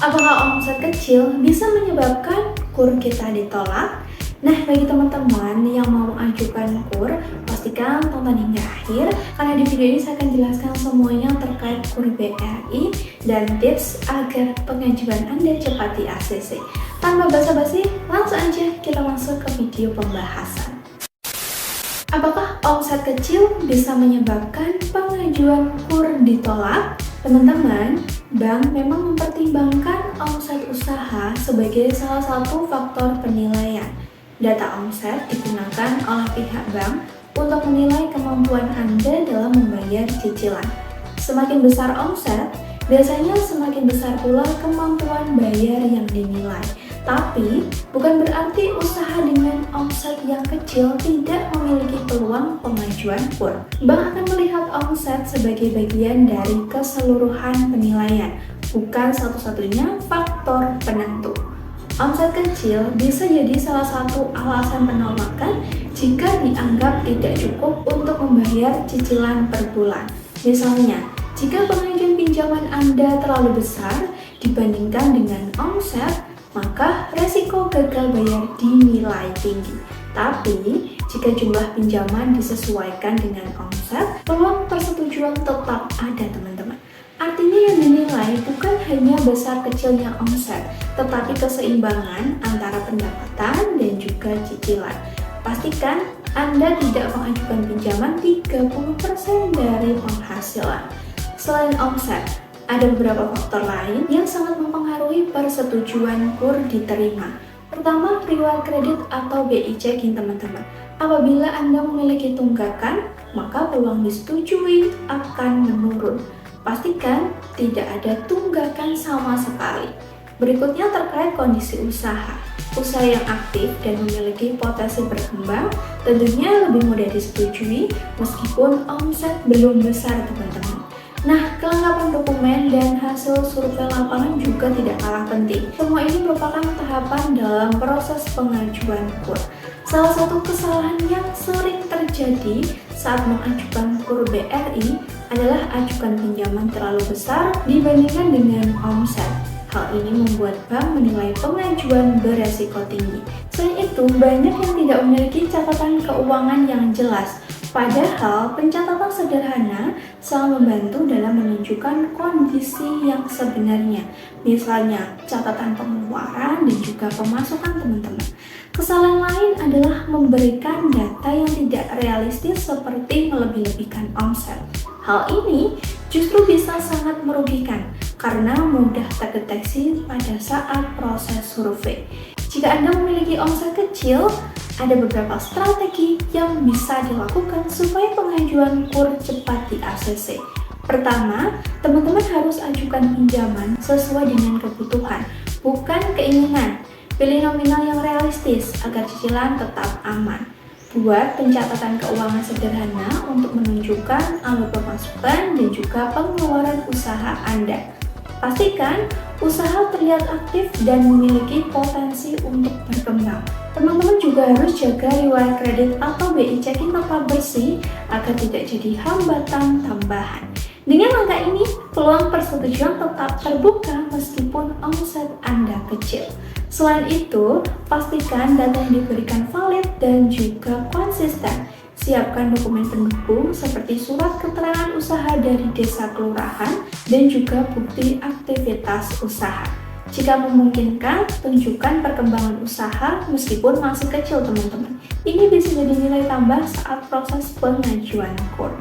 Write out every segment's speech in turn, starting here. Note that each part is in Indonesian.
Apakah omset kecil bisa menyebabkan KUR kita ditolak? Nah, bagi teman-teman yang mau ajukan KUR, pastikan tonton hingga akhir karena di video ini saya akan jelaskan semuanya terkait KUR BRI dan tips agar pengajuan Anda cepat di ACC. Tanpa basa-basi, langsung aja kita masuk ke video pembahasan. Apakah omset kecil bisa menyebabkan pengajuan KUR ditolak? Teman-teman, bank memang mempertimbangkan omset usaha sebagai salah satu faktor penilaian. Data omset digunakan oleh pihak bank untuk menilai kemampuan Anda dalam membayar cicilan. Semakin besar omset, biasanya semakin besar pula kemampuan bayar yang dinilai. Tapi, bukan berarti usaha dengan omset yang kecil tidak memiliki peluang pengajuan KUR. Bank akan melihat omset sebagai bagian dari keseluruhan penilaian, bukan satu-satunya faktor penentu. Omset kecil bisa jadi salah satu alasan penolakan jika dianggap tidak cukup untuk membayar cicilan per bulan. Misalnya, jika pengajuan pinjaman Anda terlalu besar dibandingkan dengan omset, maka resiko gagal bayar dinilai tinggi. Tapi, jika jumlah pinjaman disesuaikan dengan omset, peluang persetujuan tetap ada, teman-teman. Artinya yang dinilai bukan hanya besar kecilnya omset, tetapi keseimbangan antara pendapatan dan juga cicilan. Pastikan Anda tidak mengajukan pinjaman 30% dari penghasilan. Selain omset, ada beberapa faktor lain yang sangat mempengaruhi persetujuan KUR diterima. Pertama, riwayat kredit atau BI checking, teman-teman. Apabila Anda memiliki tunggakan, maka peluang disetujui akan menurun. Pastikan tidak ada tunggakan sama sekali. Berikutnya terkait kondisi usaha. Usaha yang aktif dan memiliki potensi berkembang tentunya lebih mudah disetujui meskipun omset belum besar, teman-teman. Nah, kelengkapan dokumen dan hasil survei lapangan juga tidak kalah penting. Semua ini merupakan tahapan dalam proses pengajuan KUR. Salah satu kesalahan yang sering terjadi saat mengajukan KUR BRI adalah ajukan pinjaman terlalu besar dibandingkan dengan omset. Hal ini membuat bank menilai pengajuan beresiko tinggi. Selain itu, banyak yang tidak memiliki catatan keuangan yang jelas. Padahal, pencatatan sederhana sangat membantu dalam menunjukkan kondisi yang sebenarnya. Misalnya, catatan pengeluaran dan juga pemasukan, teman-teman. Kesalahan lain adalah memberikan data yang tidak realistis seperti melebih-lebihkan omset. Hal ini justru bisa sangat merugikan karena mudah terdeteksi pada saat proses survei. Jika Anda memiliki omset kecil, ada beberapa strategi yang bisa dilakukan supaya pengajuan KUR cepat di ACC. Pertama, teman-teman harus ajukan pinjaman sesuai dengan kebutuhan, bukan keinginan. Pilih nominal yang realistis agar cicilan tetap aman. Buat pencatatan keuangan sederhana untuk menunjukkan alur pemasukan dan juga pengeluaran usaha Anda. Pastikan usaha terlihat aktif dan memiliki potensi untuk berkembang. Teman-teman juga harus jaga riwayat kredit atau BI checking tetap bersih agar tidak jadi hambatan tambahan. Dengan langkah ini, peluang persetujuan tetap terbuka meskipun omset Anda kecil. Selain itu, pastikan data yang diberikan valid dan juga konsisten. Siapkan dokumen pendukung seperti surat keterangan usaha dari desa kelurahan dan juga bukti aktivitas usaha. Jika memungkinkan, tunjukkan perkembangan usaha meskipun masih kecil, teman-teman. Ini bisa jadi nilai tambah saat proses pengajuan KUR.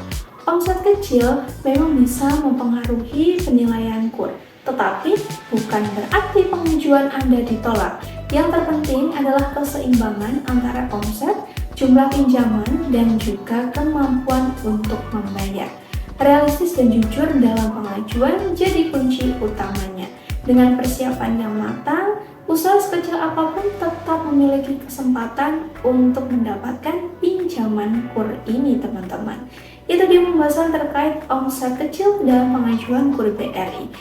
Omset kecil memang bisa mempengaruhi penilaian KUR, tetapi bukan berarti pengajuan Anda ditolak. Yang terpenting adalah keseimbangan antara omset, jumlah pinjaman, dan juga kemampuan untuk membayar. Realistis dan jujur dalam pengajuan jadi kunci utamanya. Dengan persiapan yang matang, usaha sekecil apapun tetap memiliki kesempatan untuk mendapatkan pinjaman KUR ini, teman-teman. Itu dia pembahasan terkait omset kecil dalam pengajuan KUR BRI.